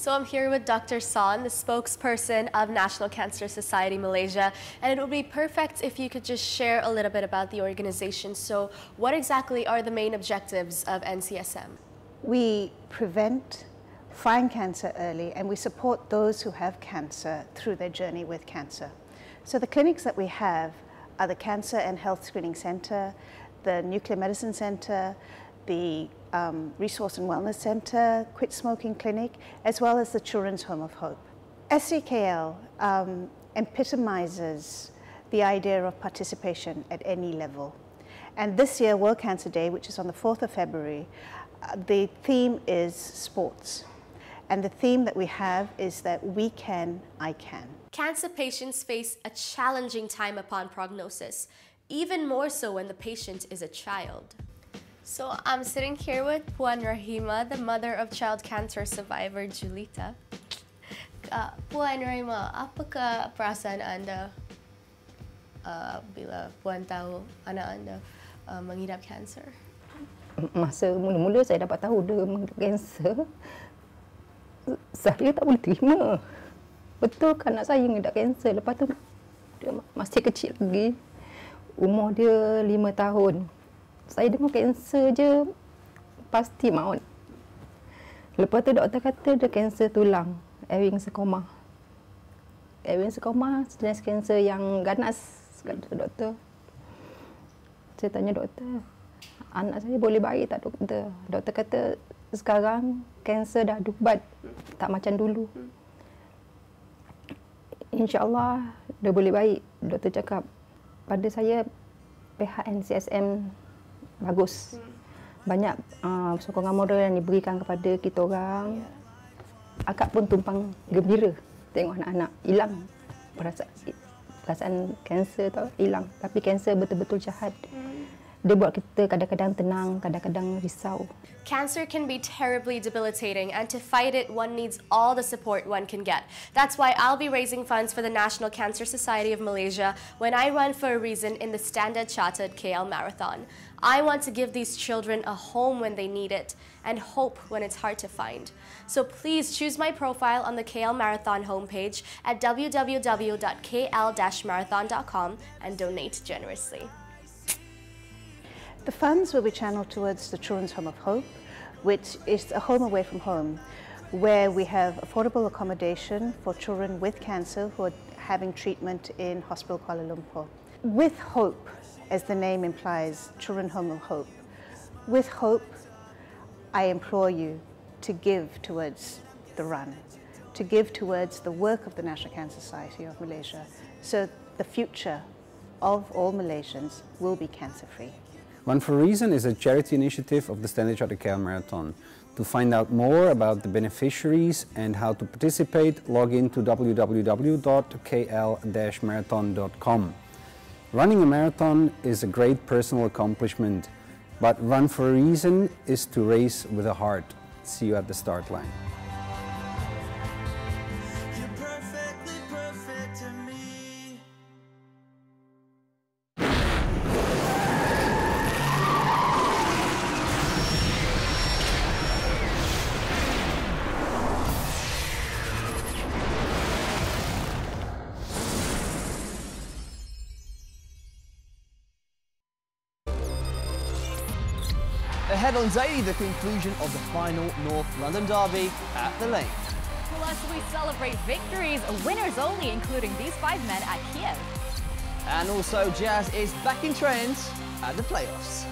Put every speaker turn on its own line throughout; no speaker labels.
So I'm here with Dr. San, the spokesperson of National Cancer Society Malaysia, and it would be perfect if you could just share a little bit about the organization. So what exactly are the main objectives of NCSM?
We prevent, find cancer early, and we support those who have cancer through their journey with cancer. So the clinics that we have are the Cancer and Health Screening Center, the Nuclear Medicine Center, the Resource and Wellness Center, Quit Smoking Clinic, as well as the Children's Home of Hope. SCKL epitomizes the idea of participation at any level. And this year, World Cancer Day, which is on the 4th of February, the theme is sports. And the theme that we have is that we can, I can.
Cancer patients face a challenging time upon prognosis, even more so when the patient is a child. So I'm sitting here with Puan Rahima, the mother of child cancer survivor Julita. Puan Rahima, apa ke perasaan anda bila Puan tahu anak anda mengidap kanser?
Masa mula-mula saya dapat tahu dia mengidap kanser, saya tak boleh terima. Betul kan anak saya mengidap kanser. Lepas tu dia masih kecil lagi. Umur dia 5 tahun. Saya dengar kanser je, pasti maut. Lepas tu doktor kata dia kanser tulang, Ewing sarcoma. Ewing sarcoma jenis kanser yang ganas, kata doktor. Saya tanya doktor, anak saya boleh baik tak doktor? Doktor kata sekarang kanser dah ada ubat, tak macam dulu. InsyaAllah dia boleh baik. Doktor cakap pada saya pihak NCSM bagus. Banyak sokongan moral yang diberikan kepada kita orang. Akak pun tumpang gembira tengok anak-anak hilang perasaan kanser tu hilang. Tapi kanser betul-betul jahat. Dia buat kita kadang-kadang tenang, kadang-kadang risau.
Cancer can be terribly debilitating, and to fight it, one needs all the support one can get. That's why I'll be raising funds for the National Cancer Society of Malaysia when I run for a reason in the Standard Chartered KL Marathon. I want to give these children a home when they need it, and hope when it's hard to find. So please choose my profile on the KL Marathon homepage at www.kl-marathon.com and donate generously.
The funds will be channeled towards the Children's Home of Hope, which is a home away from home, where we have affordable accommodation for children with cancer who are having treatment in Hospital Kuala Lumpur. With hope, as the name implies, Children's Home of Hope. With hope, I implore you to give towards the run, to give towards the work of the National Cancer Society of Malaysia, so the future of all Malaysians will be cancer-free.
Run for a Reason is a charity initiative of the Standard Chartered KL Marathon. To find out more about the beneficiaries and how to participate, log in to www.kl-marathon.com. Running a marathon is a great personal accomplishment, but Run for a Reason is to race with a heart. See you at the start line.
Ahead on daily, the conclusion of the final North London derby at the Lane.
Plus, we celebrate victories, winners only, including these 5 men at Kiev.
And also, Jazz is back in trend at the playoffs.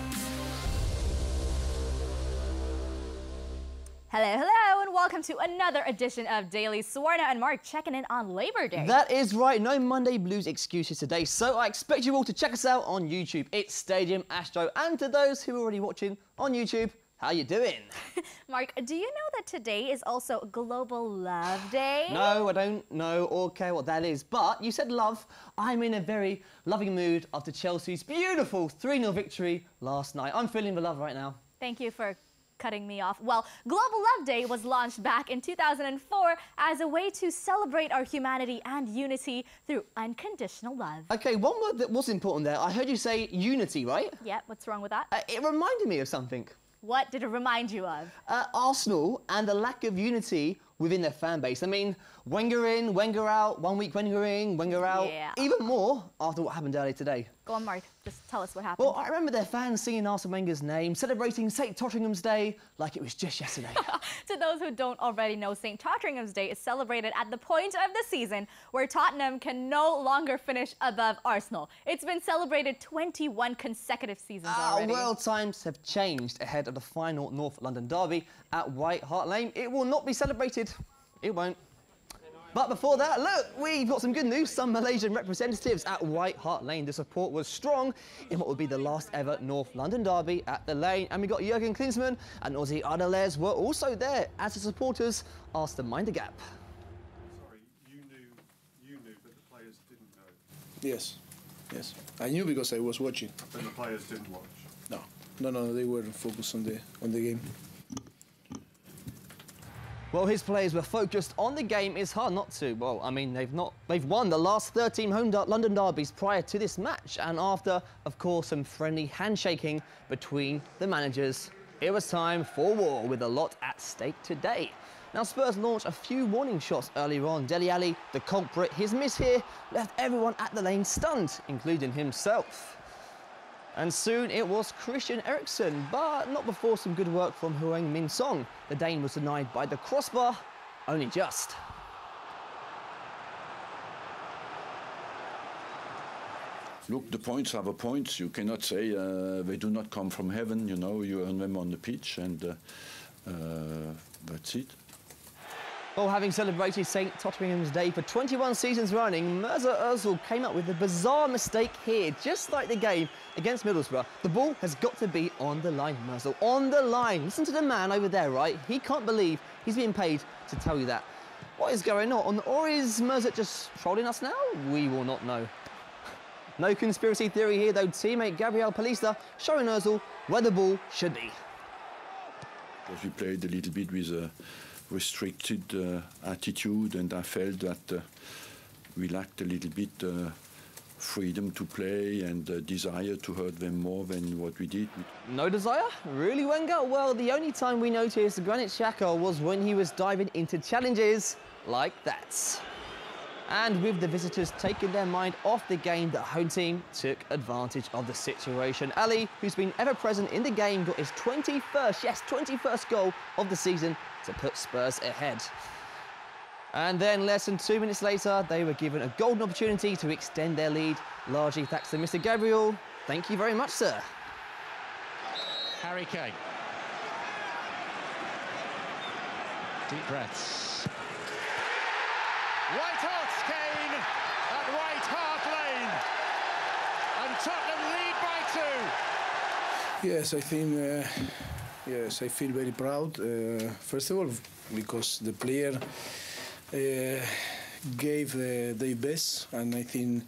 Hello, hello, and welcome to another edition of Daily. Swarna and Mark checking in on Labor Day.
That is right, no Monday Blues excuses today, so I expect you all to check us out on YouTube. It's Stadium Astro, and to those who are already watching on YouTube, how you doing?
Mark, do you know that today is also Global Love Day?
No, I don't know or care what that is, but you said love. I'm in a very loving mood after Chelsea's beautiful 3-0 victory last night. I'm feeling the love right now.
Thank you for cutting me off. Well, Global Love Day was launched back in 2004 as a way to celebrate our humanity and unity through unconditional love.
Okay, one word that was important there, I heard you say unity, right?
Yeah, what's wrong with that?
It reminded me of something.
What did it remind you of?
Arsenal and the lack of unity within their fan base. I mean, Wenger in, Wenger out, 1 week Wenger in, Wenger out.
Yeah.
Even more after what happened earlier today.
Go on, Mark. Just tell us what happened.
Well, I remember their fans singing Arsene Wenger's name, celebrating St. Tottenham's Day like it was just yesterday.
To those who don't already know, St. Tottenham's Day is celebrated at the point of the season where Tottenham can no longer finish above Arsenal. It's been celebrated 21 consecutive seasons already.
Well, times have changed ahead of the final North London derby at White Hart Lane. It will not be celebrated. It won't. But before that, look, we've got some good news. Some Malaysian representatives at White Hart Lane. The support was strong in what would be the last ever North London derby at the Lane. And we got Jurgen Klinsmann and Aussie Adelaide were also there as the supporters asked to mind the gap.
Sorry, you knew, but the players didn't know.
Yes, yes. I knew because I was watching.
But the players didn't watch.
No, they were focused on the game.
Well, his players were focused on the game. It's hard not to. Well, I mean, they've won the last 13 home London derbies prior to this match, and after, of course, some friendly handshaking between the managers, it was time for war with a lot at stake today. Now, Spurs launched a few warning shots earlier on. Dele Alli, the culprit, his miss here left everyone at the Lane stunned, including himself. And soon it was Christian Eriksen, but not before some good work from Heung-min Son. The Dane was denied by the crossbar, only just.
Look, the points are the points. You cannot say they do not come from heaven, you know, you earn them on the pitch, and that's it.
Well, having celebrated St. Tottenham's Day for 21 seasons running, Mesut Ozil came up with a bizarre mistake here. Just like the game against Middlesbrough, the ball has got to be on the line, Mesut, on the line. Listen to the man over there, right? He can't believe he's being paid to tell you that. What is going on? Or is Mesut just trolling us now? We will not know. No conspiracy theory here, though. Teammate Gabriel Palista showing Ozil where the ball should be.
Because we played a little bit with a restricted attitude, and I felt that we lacked a little bit freedom to play and desire to hurt them more than what we did.
No desire? Really, Wenger? Well, the only time we noticed Granit Xhaka was when he was diving into challenges like that. And with the visitors taking their mind off the game, the home team took advantage of the situation. Ali, who's been ever present in the game, got his 21st goal of the season to put Spurs ahead. And then less than 2 minutes later, they were given a golden opportunity to extend their lead, largely thanks to Mr. Gabriel. Thank you very much, sir.
Harry Kane. Deep breaths. White Hart Kane at White Hart Lane. And Tottenham lead by 2.
Yes, I think, yes, I feel very proud. First of all, because the player gave their best, and I think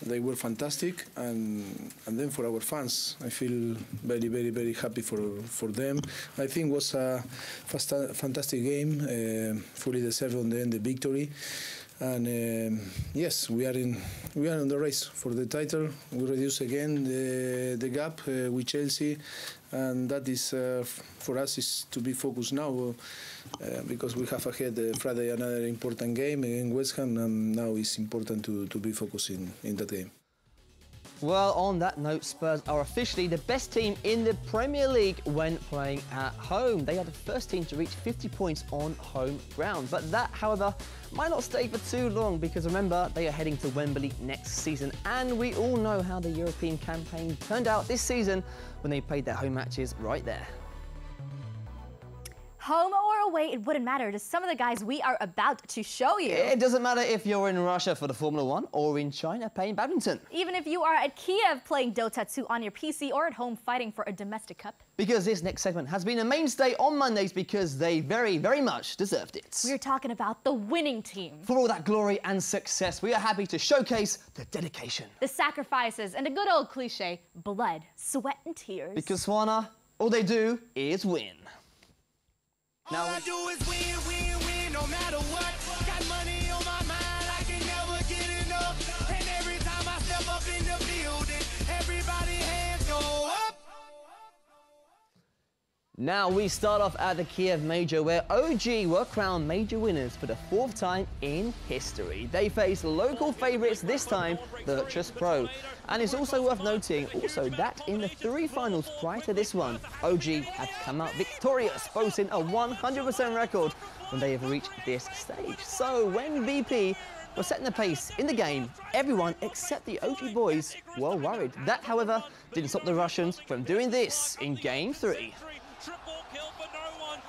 they were fantastic. And then for our fans, I feel very, very, very happy for them. I think it was a fantastic game, fully deserved on the end, the victory. And yes, we are on the race for the title. We reduce again the gap with Chelsea, and that is for us is to be focused now because we have ahead Friday another important game against West Ham, and now it's important to be focused in that game.
Well, on that note, Spurs are officially the best team in the Premier League when playing at home. They are the first team to reach 50 points on home ground. But that, however, might not stay for too long because remember, they are heading to Wembley next season. And we all know how the European campaign turned out this season when they played their home matches right there.
Home or away, it wouldn't matter to some of the guys we are about to show you.
It doesn't matter if you're in Russia for the Formula 1 or in China playing badminton.
Even if you are at Kiev playing Dota 2 on your PC or at home fighting for a domestic cup.
Because this next segment has been a mainstay on Mondays because they very, very much deserved it.
We're talking about the winning team.
For all that glory and success, we are happy to showcase the dedication,
the sacrifices, and the good old cliche, blood, sweat, and tears.
Because Swarna, all they do is win.
All I do is win, win, win, no matter what. Got money on my mind, I can never get enough. And every time I step up in the building, everybody hands go up.
Now we start off at the Kiev Major, where OG were crowned major winners for the 4th time in history. They faced local favourites this time, Virtus Pro. And it's also worth noting that in the 3 finals prior to this one, OG had come out victorious, boasting a 100% record when they have reached this stage. So when VP were setting the pace in the game, everyone except the OG boys were worried. That, however, didn't stop the Russians from doing this in Game 3.
Triple kill for no one.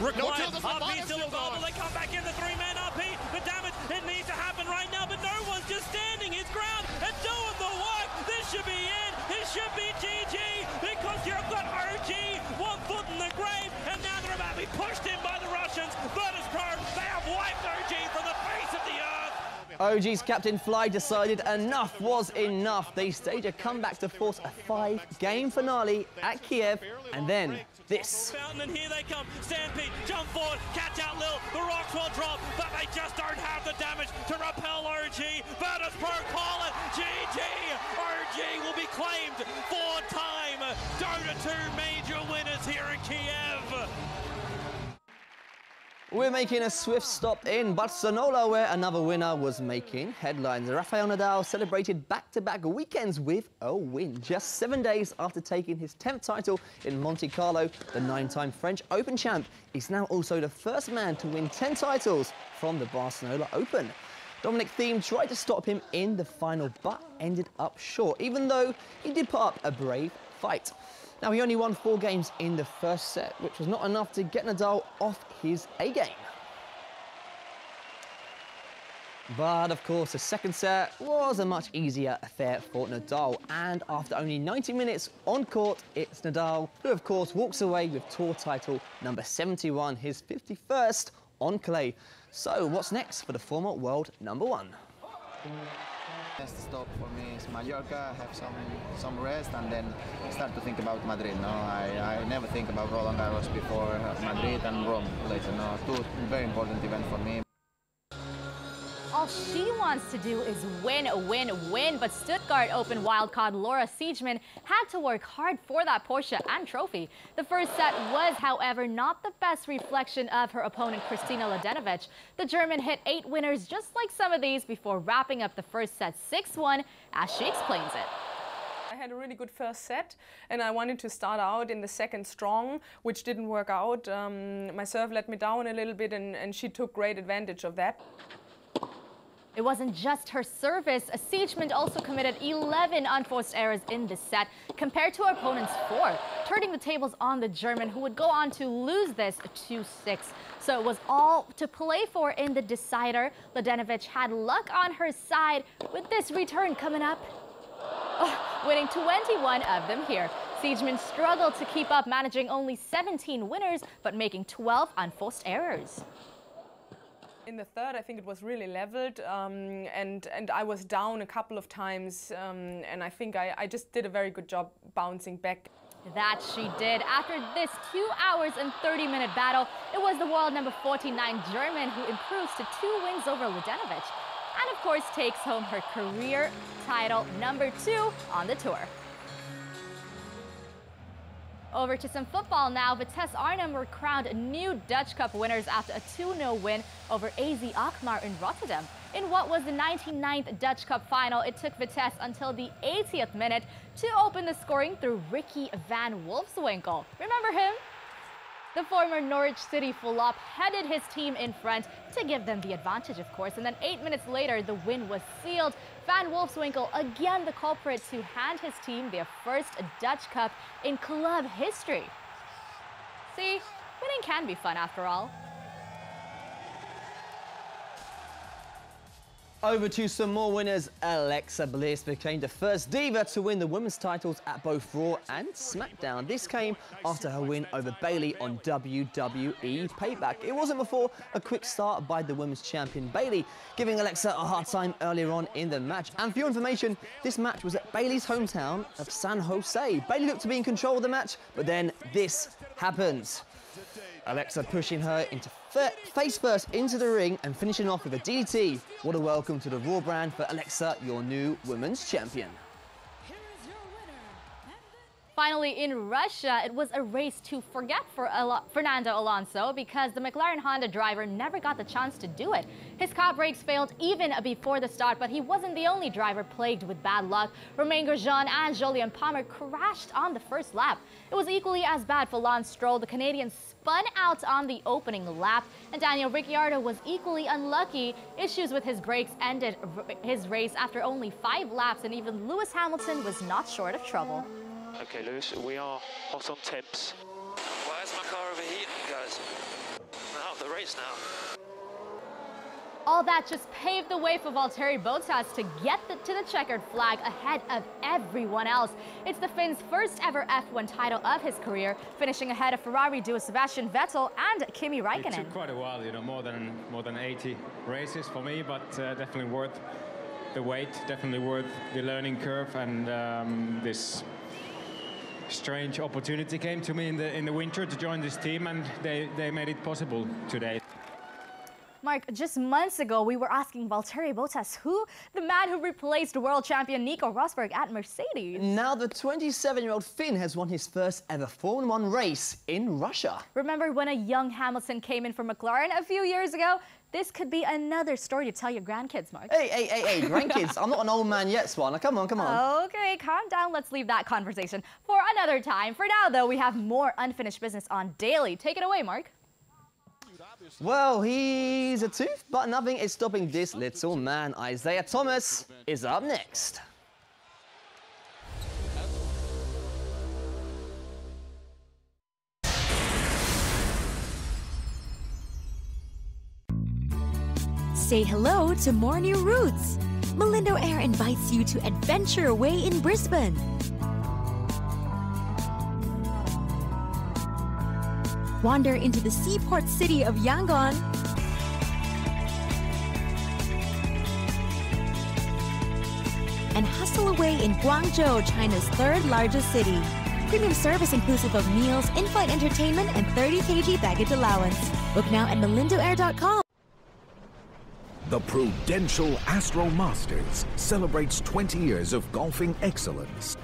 Required RP still involved, they come back in the 3-man RP. The damage, it needs to happen right now, but no one's just standing his ground and doing the work. This should be it. It should be GG because you've got OG 1 foot in the grave, and now they're about to be pushed in by the Russians. Virtus Pro, they have wiped OG from the face of the earth.
OG's captain Fly decided enough was enough. They staged a comeback to force a 5-game finale at Kiev, and then this.
Fountain, and here they come. Stampede, jump forward, catch out Lil. The rocks will drop, but they just don't have the damage to repel OG. Virtus Pro call it GG. OG will be claimed 4-time Dota 2 major winners here in Kiev.
We're making a swift stop in Barcelona, where another winner was making headlines. Rafael Nadal celebrated back-to-back weekends with a win. Just 7 days after taking his 10th title in Monte Carlo, the 9-time French Open champ is now also the first man to win 10 titles from the Barcelona Open. Dominic Thiem tried to stop him in the final, but ended up short, even though he did put up a brave fight. Now, he only won 4 games in the first set, which was not enough to get Nadal off his A-game. But, of course, the second set was a much easier affair for Nadal. And after only 90 minutes on court, it's Nadal who, of course, walks away with tour title number 71, his 51st on clay. So, what's next for the former world #1?
Next stop for me is Mallorca, have some rest, and then start to think about Madrid. No, I never think about Roland Garros before Madrid and Rome later. No, 2 very important events for me.
All she wants to do is win, win, win. But Stuttgart Open wildcard Laura Siegemund had to work hard for that Porsche and trophy. The first set was, however, not the best reflection of her opponent, Kristina Mladenovic. The German hit 8 winners just like some of these before wrapping up the first set 6-1, as she explains it.
I had a really good first set, and I wanted to start out in the second strong, which didn't work out. My serve let me down a little bit, and she took great advantage of that.
It wasn't just her service. Siegemund also committed 11 unforced errors in this set, compared to her opponent's 4, turning the tables on the German, who would go on to lose this 2-6. So it was all to play for in the decider. Mladenovic had luck on her side with this return coming up, winning 21 of them here. Siegemund struggled to keep up, managing only 17 winners, but making 12 unforced errors.
In the third, I think it was really leveled, and I was down a couple of times, and I think I just did a very good job bouncing back.
That she did. After this 2 hours and 30-minute battle, it was the world number 49 German who improves to 2 wins over Mladenovic, and of course takes home her career title number 2 on the tour. Over to some football now. Vitesse Arnhem were crowned new Dutch Cup winners after a 2-0 win over AZ Alkmaar in Rotterdam. In what was the 99th Dutch Cup final, it took Vitesse until the 80th minute to open the scoring through Ricky van Wolfswinkel. Remember him? The former Norwich City flop headed his team in front to give them the advantage, of course. And then 8 minutes later, the win was sealed. Van Wolfswinkel, again the culprit, to hand his team their first Dutch Cup in club history. See, winning can be fun after all.
Over to some more winners. Alexa Bliss became the first diva to win the women's titles at both Raw and SmackDown. This came after her win over Bayley on WWE Payback. It wasn't before a quick start by the women's champion Bayley, giving Alexa a hard time earlier on in the match. And for your information, this match was at Bayley's hometown of San Jose. Bayley looked to be in control of the match, but then this happens. Alexa pushing her into face first into the ring and finishing off with a DDT. What a welcome to the Raw brand for Alexa, your new women's champion.
Finally, in Russia, it was a race to forget for Fernando Alonso because the McLaren Honda driver never got the chance to do it. His car brakes failed even before the start, but he wasn't the only driver plagued with bad luck. Romain Grosjean and Jolyon Palmer crashed on the first lap. It was equally as bad for Lance Stroll. The Canadian spun out on the opening lap, and Daniel Ricciardo was equally unlucky. Issues with his brakes ended his race after only 5 laps, and even Lewis Hamilton was not short of trouble.
Okay, Lewis, we are hot on temps.
Why is my car overheating, guys? I'm out of the race now.
All that just paved the way for Valtteri Bottas to get to the checkered flag ahead of everyone else. It's the Finn's first ever F1 title of his career, finishing ahead of Ferrari duo Sebastian Vettel and Kimi Räikkönen.
It took quite a while, you know, more than 80 races for me, but definitely worth the wait, definitely worth the learning curve, and this strange opportunity came to me in the winter to join this team, and they made it possible today.
Mark, just months ago, we were asking Valtteri Bottas the man who replaced world champion Nico Rosberg at Mercedes.
Now the 27-year-old Finn has won his first ever Formula 1 race in Russia.
Remember when a young Hamilton came in for McLaren a few years ago? This could be another story to tell your grandkids, Mark.
Hey, grandkids. I'm not an old man yet, Swarna. Come on.
Okay, calm down. Let's leave that conversation for another time. For now, though, we have more unfinished business on Daily. Take it away, Mark.
Well, he's a tooth, but nothing is stopping this little man. Isaiah Thomas is up next.
Say hello to more new routes. Malindo Air invites you to adventure away in Brisbane. Wander into the seaport city of Yangon. And hustle away in Guangzhou, China's 3rd largest city. Premium service inclusive of meals, in-flight entertainment, and 30 kg baggage allowance. Book now at malindoair.com.
The Prudential Astro Masters celebrates 20 years of golfing excellence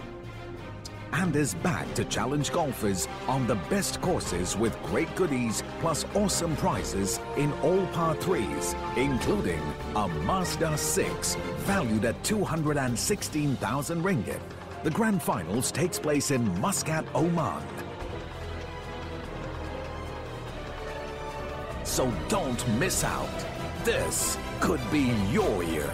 and is back to challenge golfers on the best courses with great goodies plus awesome prizes in all par 3s, including a Mazda 6 valued at 216,000 ringgit. The grand finals takes place in Muscat, Oman. So don't miss out. This could be your year.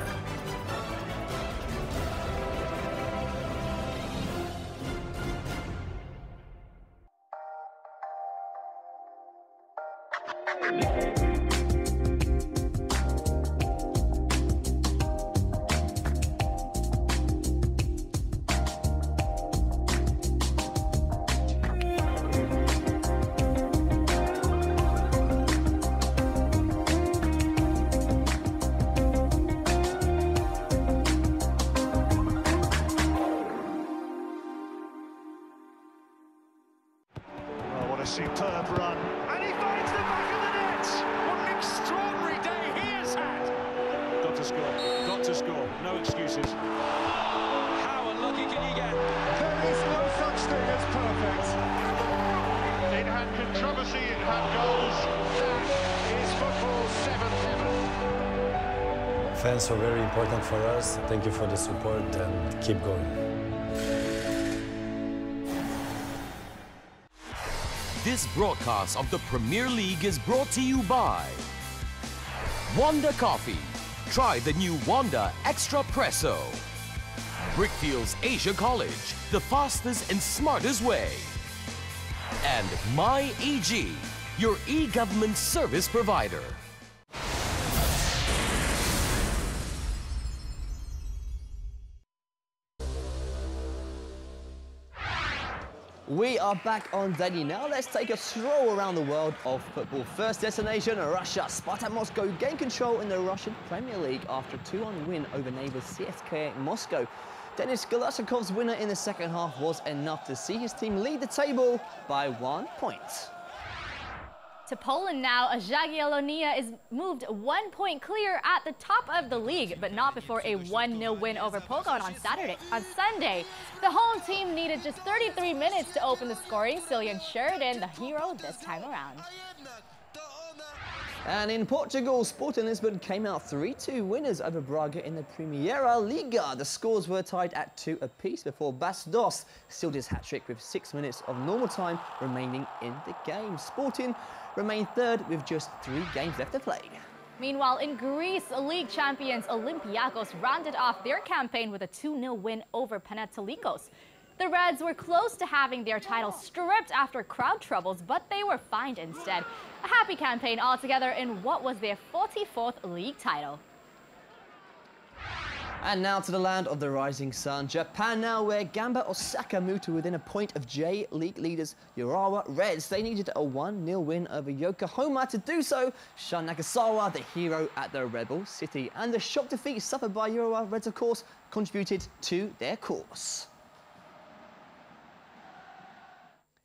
Superb run, and he finds the back of the net. What an extraordinary day he has had.
Got to score, no excuses.
How unlucky can you get? There is no such thing as perfect. It had controversy, it had goals. That is football's 7th heaven.
Fans are very important for us. Thank you for the support and keep going.
This broadcast of the Premier League is brought to you by Wanda Coffee. Try the new Wanda Extra Presso. Brickfields Asia College, the fastest and smartest way. And MyEG, your e-government service provider.
We are back on Daily now. Let's take a stroll around the world of football. First destination, Russia. Spartak Moscow gain control in the Russian Premier League after a 2-1 win over neighbours CSKA Moscow. Denis Galashikov's winner in the second half was enough to see his team lead the table by 1 point.
To Poland now, Jagiellonia is moved 1 point clear at the top of the league, but not before a 1-0 win over Pogoń on Sunday. The home team needed just 33 minutes to open the scoring. Cillian Sheridan, the hero this time around.
And in Portugal, Sporting Lisbon came out 3-2 winners over Braga in the Primeira Liga. The scores were tied at 2 apiece before Bas Dost sealed his hat-trick with 6 minutes of normal time remaining in the game. Sporting remained third with just 3 games left to play.
Meanwhile, in Greece, league champions Olympiacos rounded off their campaign with a 2-0 win over Panathinaikos. The Reds were close to having their title stripped after crowd troubles, but they were fined instead. A happy campaign altogether in what was their 44th league title.
And now to the land of the rising sun, Japan now, where Gamba Osaka moved to within a point of J-League leaders Urawa Reds. They needed a 1-0 win over Yokohama to do so. Shun Nagasawa, the hero at the Rebel City. And the shock defeat suffered by Urawa Reds, of course, contributed to their course.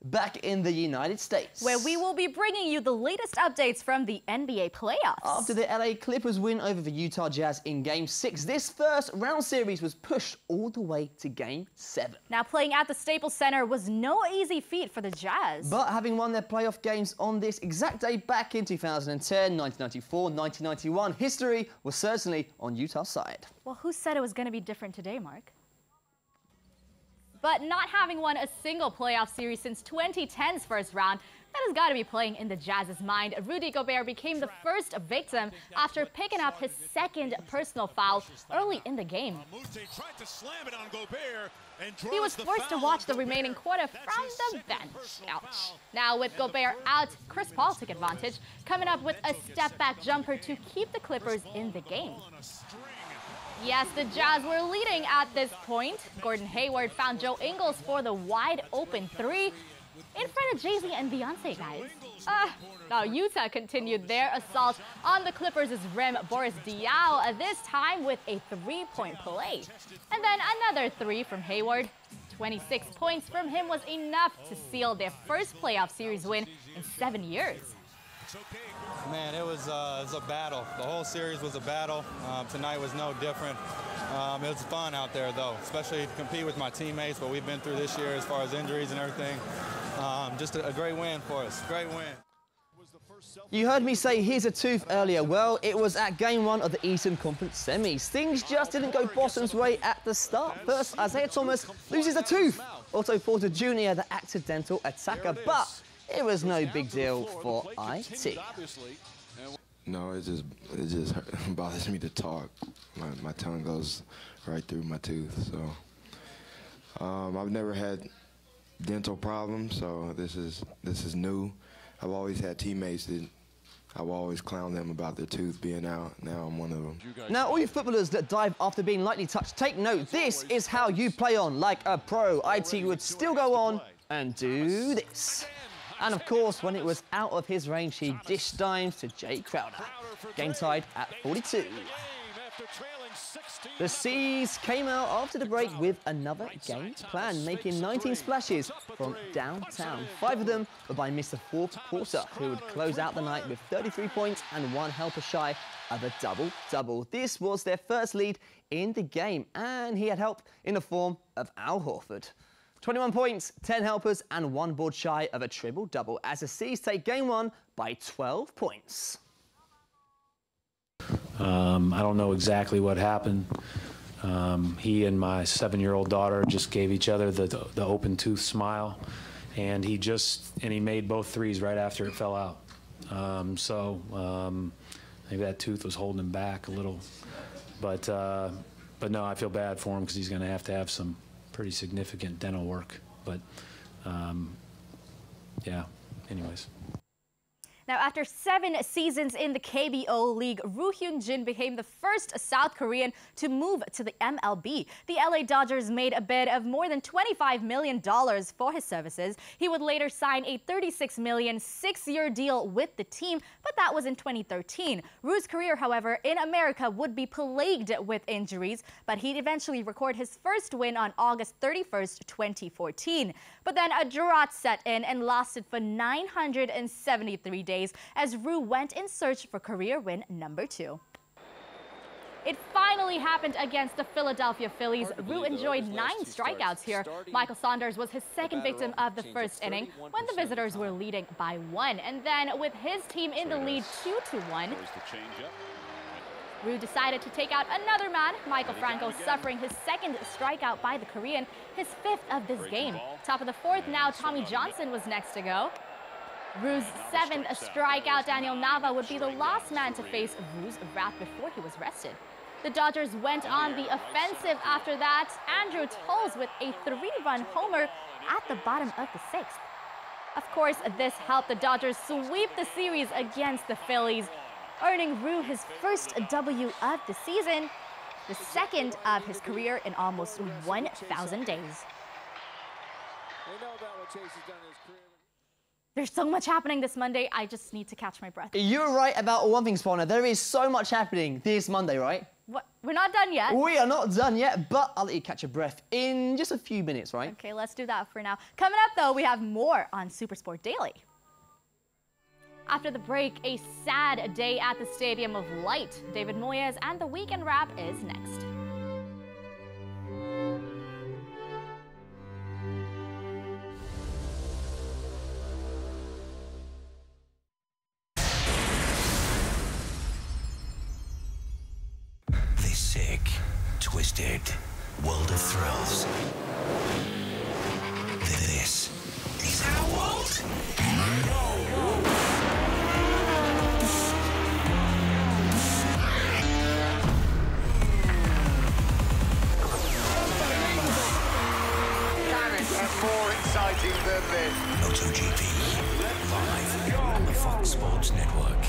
Back in the United States,
where we will be bringing you the latest updates from the NBA playoffs.
After the LA Clippers win over the Utah Jazz in Game 6, this first round series was pushed all the way to Game 7.
Now, playing at the Staples Center was no easy feat for the Jazz.
But having won their playoff games on this exact day back in 2010, 1994, 1991, history was certainly on Utah's side.
Well, who said it was going to be different today, Mark? But not having won a single playoff series since 2010's first round, that has got to be playing in the Jazz's mind. Rudy Gobert became the first victim after picking up his second personal foul early in the game. He was forced to watch the remaining quarter from the bench. Ouch. Now with Gobert out, Chris Paul took advantage, coming up with a step-back jumper to keep the Clippers in the game. Yes, the Jazz were leading at this point. Gordon Hayward found Joe Ingles for the wide-open 3 in front of Jay-Z and Beyonce, guys. Now Utah continued their assault on the Clippers' rim. Boris Diaw, this time with a 3-point play. And then another 3 from Hayward. 26 points from him was enough to seal their first playoff series win in 7 years.
Man, it was a battle. The whole series was a battle. Tonight was no different. It was fun out there, though, especially to compete with my teammates, what we've been through this year as far as injuries and everything. Just a great win for us. Great win.
You heard me say here's a tooth earlier. Well, it was at Game 1 of the Eastern Conference Semis. Things just didn't go Boston's way at the start. First, Isaiah Thomas loses a tooth. Otto Porter Jr., the accidental attacker, but it was no big deal for IT.
No, it just bothers me to talk. My tongue goes right through my tooth. So I've never had dental problems, so this is new. I've always had teammates that I will always clown them about their tooth being out. Now I'm one of them.
Now, all you footballers that dive after being lightly touched, take note. This is how you play on like a pro. IT would still go on and do this. And of course, when it was out of his range, he dished dimes to Jay Crowder. Game tied at 42. The Seas came out after the break with another game plan, making 19 splashes from downtown. 5 of them were by Mr. Fourth Quarter, who would close out the night with 33 points and 1 helper shy of a double-double. This was their first lead in the game, and he had help in the form of Al Horford. 21 points, 10 helpers, and 1 board shy of a triple-double as the Seas take Game 1 by 12 points.
I don't know exactly what happened. He and my 7-year-old daughter just gave each other the open tooth smile, and he made both threes right after it fell out. Maybe that tooth was holding him back a little, but no, I feel bad for him because he's going to have some pretty significant dental work, but yeah, anyways.
Now, after 7 seasons in the KBO League, Roo Hyun-jin became the first South Korean to move to the MLB. The LA Dodgers made a bid of more than $25 million for his services. He would later sign a $36 million 6-year deal with the team, but that was in 2013. Roo's career, however, in America would be plagued with injuries, but he'd eventually record his first win on August 31st, 2014. But then a drought set in and lasted for 973 days days as Ru went in search for career win number 2. It finally happened against the Philadelphia Phillies. Ru enjoyed 9 strikeouts here. Michael Saunders was his second victim of the first inning when the visitors were leading by 1. And then with his team in the lead 2-1, Ru decided to take out another man, Michael Franco, suffering his second strikeout by the Korean, his 5th of this game. Top of the 4th now, Tommy Johnson was next to go. Ru's 7th strikeout, Daniel Nava, would be the last man to face Ru's wrath before he was rested. The Dodgers went on the offensive after that. Andrew Tolles with a 3-run homer at the bottom of the 6th. Of course, this helped the Dodgers sweep the series against the Phillies, earning Ru his first W of the season, the second of his career in almost 1,000 days. There's so much happening this Monday, I just need to catch my breath.
You're right about one thing, Swarna. There is so much happening this Monday, right?
What? We're not done yet.
We are not done yet, but I'll let you catch your breath in just a few minutes, right?
Okay, let's do that for now. Coming up, though, we have more on Supersport Daily. After the break, a sad day at the Stadium of Light. David Moyes and the Weekend Wrap is next.
The sick, twisted world of thrills. This is our world.
More exciting than this.
MotoGP, live on the Fox Sports Network.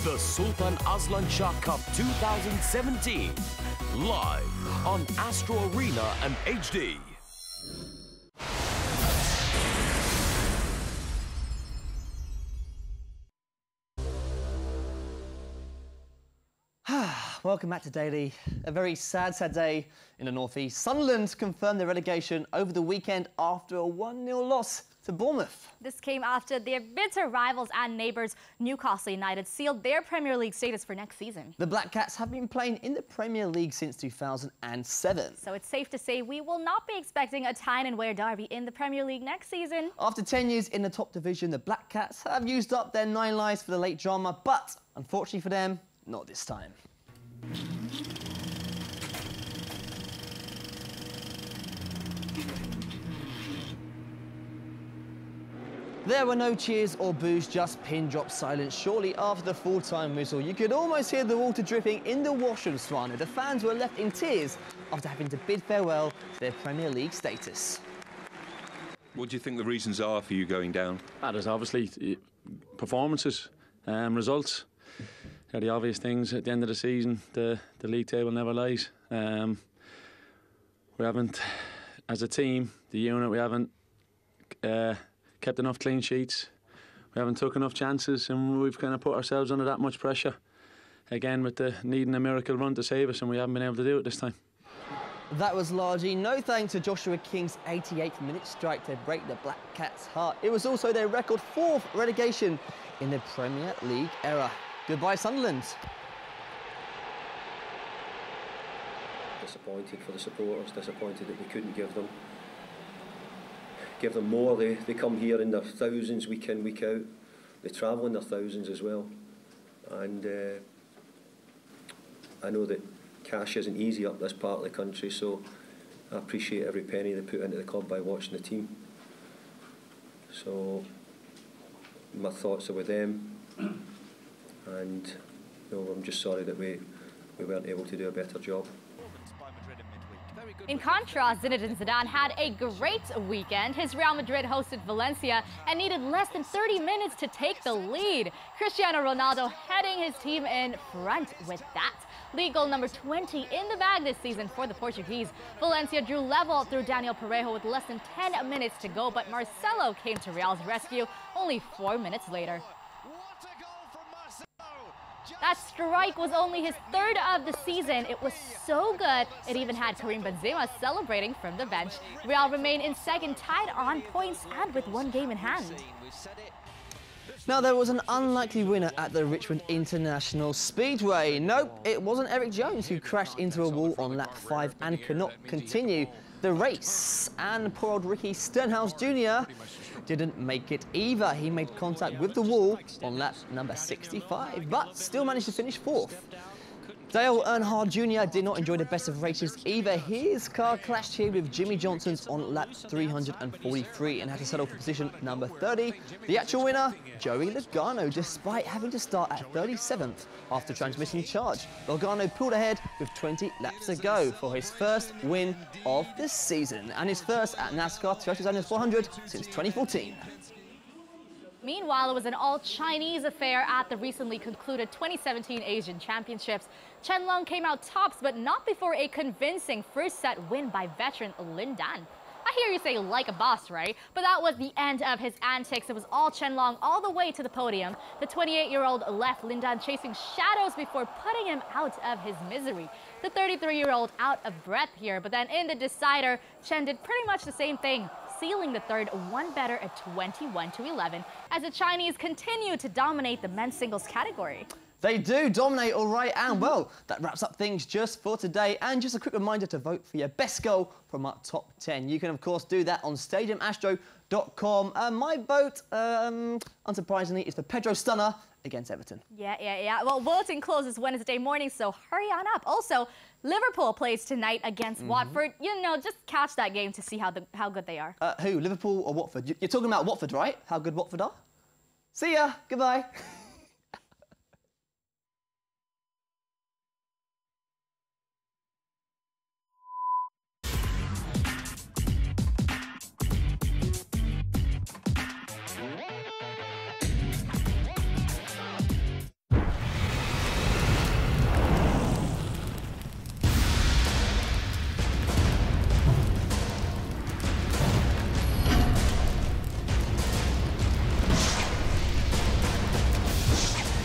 The Sultan Aslan Shah Cup 2017, live on Astro Arena and HD.
Welcome back to Daily. A very sad day in the North East. Sunderland confirmed their relegation over the weekend after a 1-0 loss to Bournemouth.
This came after their bitter rivals and neighbours Newcastle United sealed their Premier League status for next season.
The Black Cats have been playing in the Premier League since 2007.
So it's safe to say we will not be expecting a Tyne and Wear derby in the Premier League next season.
After 10 years in the top division, the Black Cats have used up their 9 lives for the late drama, but unfortunately for them, not this time. There were no cheers or boos, just pin-drop silence shortly after the full-time whistle. You could almost hear the water dripping in the washroom, Swarna. The fans were left in tears after having to bid farewell to their Premier League status.
What do you think the reasons are for you going down?
There's obviously performances, results. They're the obvious things. At the end of the season, the league table never lies. We haven't, as a team, the unit, we haven't kept enough clean sheets. We haven't took enough chances, and we've kind of put ourselves under that much pressure. Again, with the needing a miracle run to save us, and we haven't been able to do it this time.
That was largely no thanks to Joshua King's 88th minute strike to break the Black Cats' heart. It was also their record 4th relegation in the Premier League era. Goodbye, Sunderland.
Disappointed for the supporters, disappointed that we couldn't give them more. They come here in their thousands week in, week out. They travel in their thousands as well. And I know that cash isn't easy up this part of the country, so I appreciate every penny they put into the club by watching the team. So my thoughts are with them. And I'm just sorry that we weren't able to do a better job.
In contrast, Zinedine Zidane had a great weekend. His Real Madrid hosted Valencia and needed less than 30 minutes to take the lead. Cristiano Ronaldo heading his team in front with that. League goal number 20 in the bag this season for the Portuguese. Valencia drew level through Daniel Parejo with less than 10 minutes to go, but Marcelo came to Real's rescue only 4 minutes later.
What a goal
That strike was only his third of the season. It was so good, it even had Karim Benzema celebrating from the bench. Real remain in second, tied on points and with one game in hand.
Now, there was an unlikely winner at the Richmond International Speedway. Nope, it wasn't Eric Jones who crashed into a wall on lap 5 and could not continue the race. And poor old Ricky Stenhouse Jr. didn't make it either. He made contact with the wall on lap number 65, but still managed to finish 4th. Dale Earnhardt Jr. did not enjoy the best of races either. His car clashed here with Jimmy Johnson's on lap 343 and had to settle for position number 30. The actual winner, Joey Logano, despite having to start at 37th after transmission charge. Logano pulled ahead with 20 laps to go for his first win of the season and his first at NASCAR Toyota Daytona 400 since 2014.
Meanwhile, it was an all-Chinese affair at the recently concluded 2017 Asian Championships. Chen Long came out tops, but not before a convincing first-set win by veteran Lin Dan. I hear you say like a boss, right? But that was the end of his antics. It was all Chen Long all the way to the podium. The 28-year-old left Lin Dan chasing shadows before putting him out of his misery. The 33-year-old out of breath here, but then in the decider, Chen did pretty much the same thing, sealing the third one better at 21-11 as the Chinese continue to dominate the men's singles category.
They do dominate, all right, and well, that wraps up things just for today. And just a quick reminder to vote for your best goal from our top 10. You can, of course, do that on stadiumastro.com. My vote, unsurprisingly, is for Pedro Stunner against Everton.
Yeah. Well, voting closes Wednesday morning, so hurry on up. Also, Liverpool plays tonight against Watford. You know, just catch that game to see how good they are.
Who, Liverpool or Watford? You're talking about Watford, right? How good Watford are? See ya. Goodbye.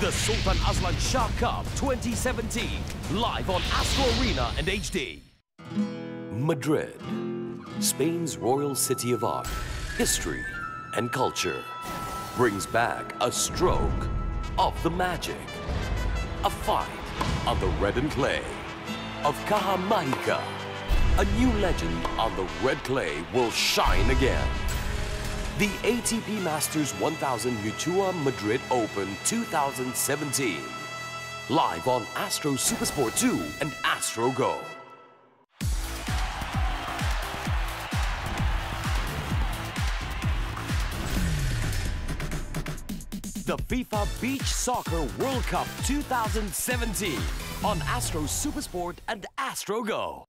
The Sultan Azlan Shah Cup 2017, live on Astro Arena and HD. Madrid, Spain's royal city of art, history, and culture, brings back a stroke of the magic. A fight on the red and clay of Caja Mágica. A new legend on the red clay will shine again. The ATP Masters 1000 Mutua Madrid Open 2017. Live on Astro Supersport 2 and Astro Go. The FIFA Beach Soccer World Cup 2017 on Astro Supersport and Astro Go.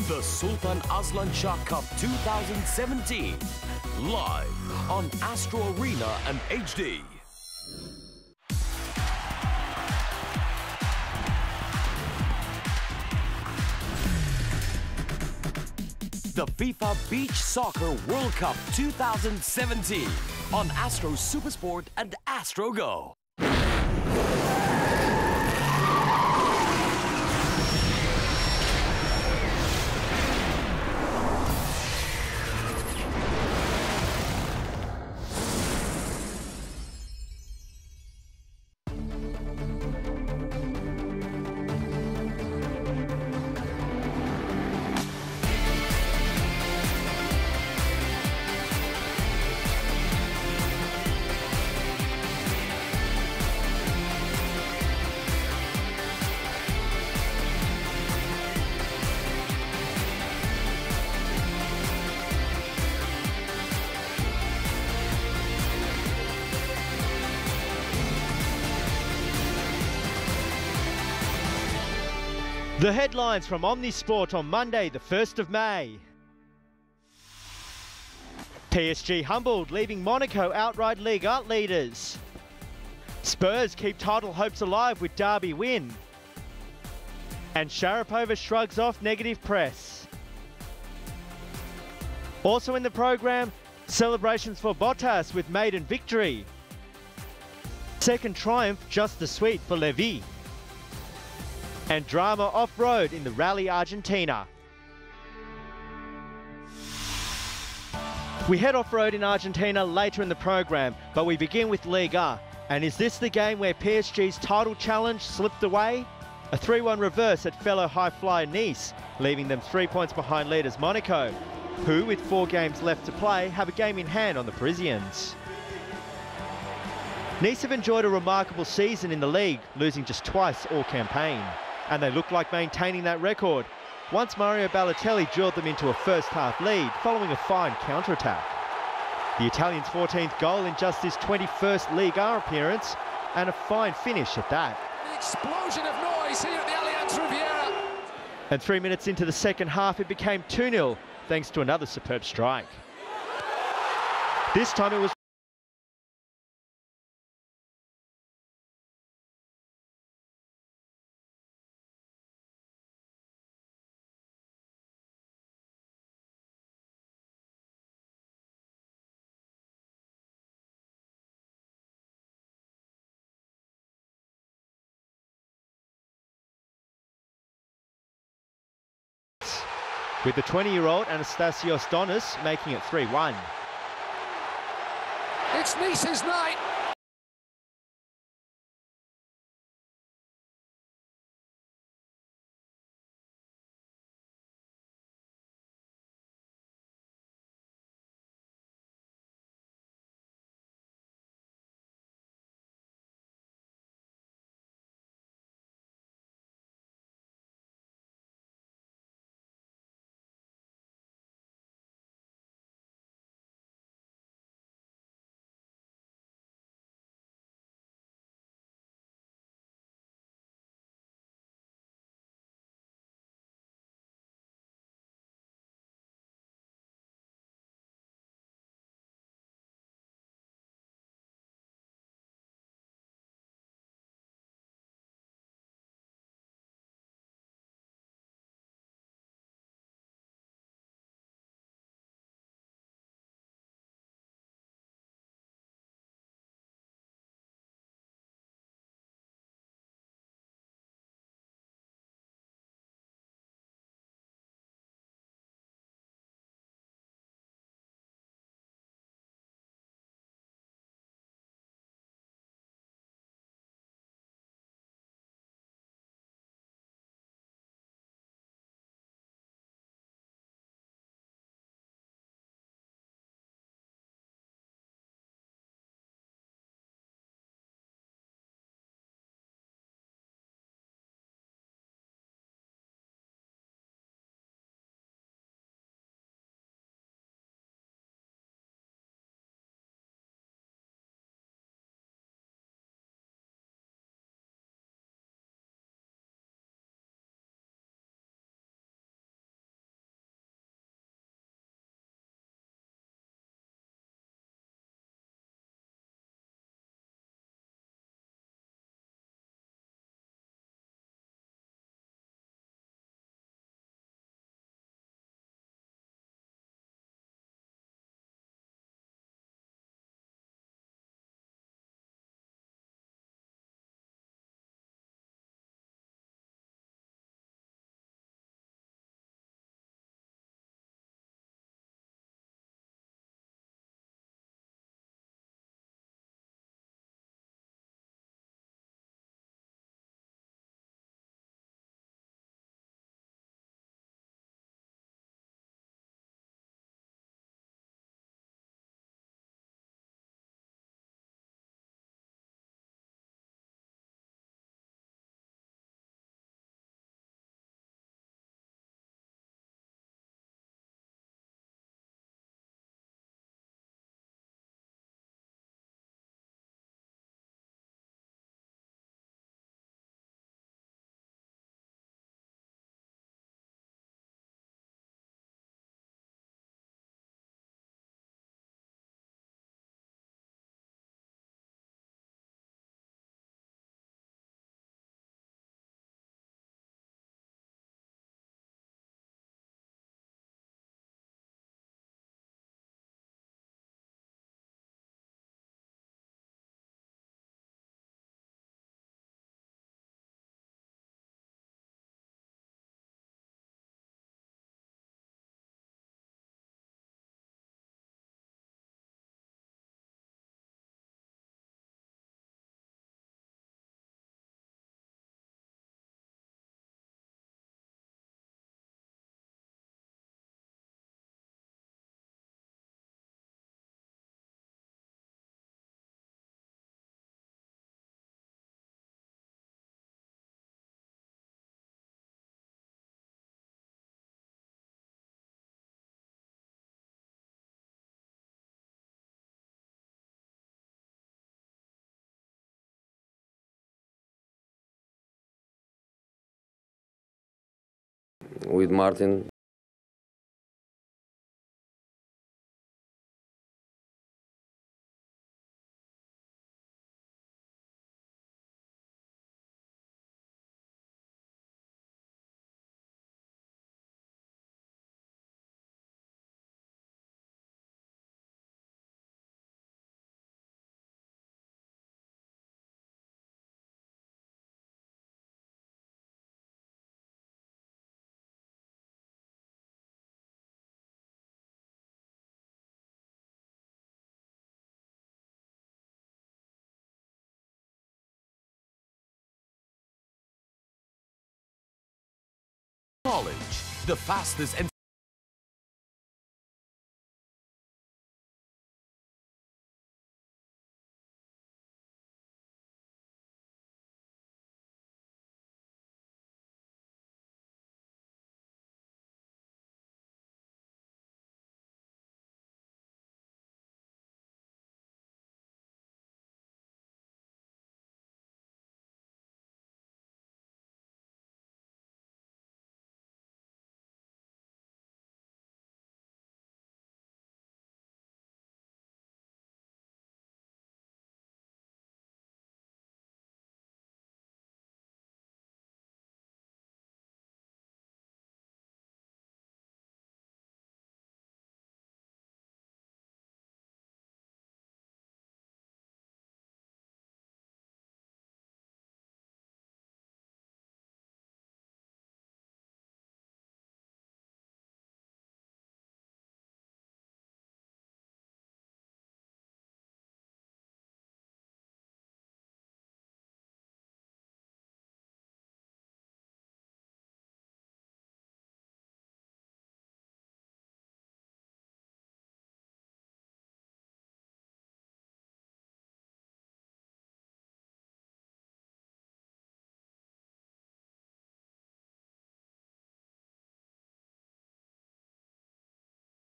The Sultan Azlan Shah Cup 2017, live on Astro Arena and HD. The FIFA Beach Soccer World Cup 2017 on Astro Supersport and Astro Go.
The headlines from Omnisport on Monday, the 1st of May. PSG humbled, leaving Monaco outright Ligue 1 leaders. Spurs keep title hopes alive with derby win. And Sharapova shrugs off negative press. Also in the program, celebrations for Bottas with maiden victory. Second triumph just the sweet for Levy. And drama off-road in the Rally Argentina. We head off-road in Argentina later in the program, but we begin with Liga. And is this the game where PSG's title challenge slipped away? A 3-1 reverse at fellow high-flyer Nice, leaving them 3 points behind leaders Monaco, who, with 4 games left to play, have a game in hand on the Parisians. Nice have enjoyed a remarkable season in the league, losing just twice all campaign. And they look like maintaining that record, once Mario Balotelli drilled them into a first-half lead following a fine counter-attack. The Italian's 14th goal in just his 21st Ligue 1 appearance, and a fine finish at that.
The explosion of noise here at the Allianz Riviera.
And 3 minutes into the second half, it became 2-0, thanks to another superb strike. This time it was with the 20-year-old Anastasios Donis making it 3-1.
It's Nice's night.
with Martin.
Knowledge, the fastest and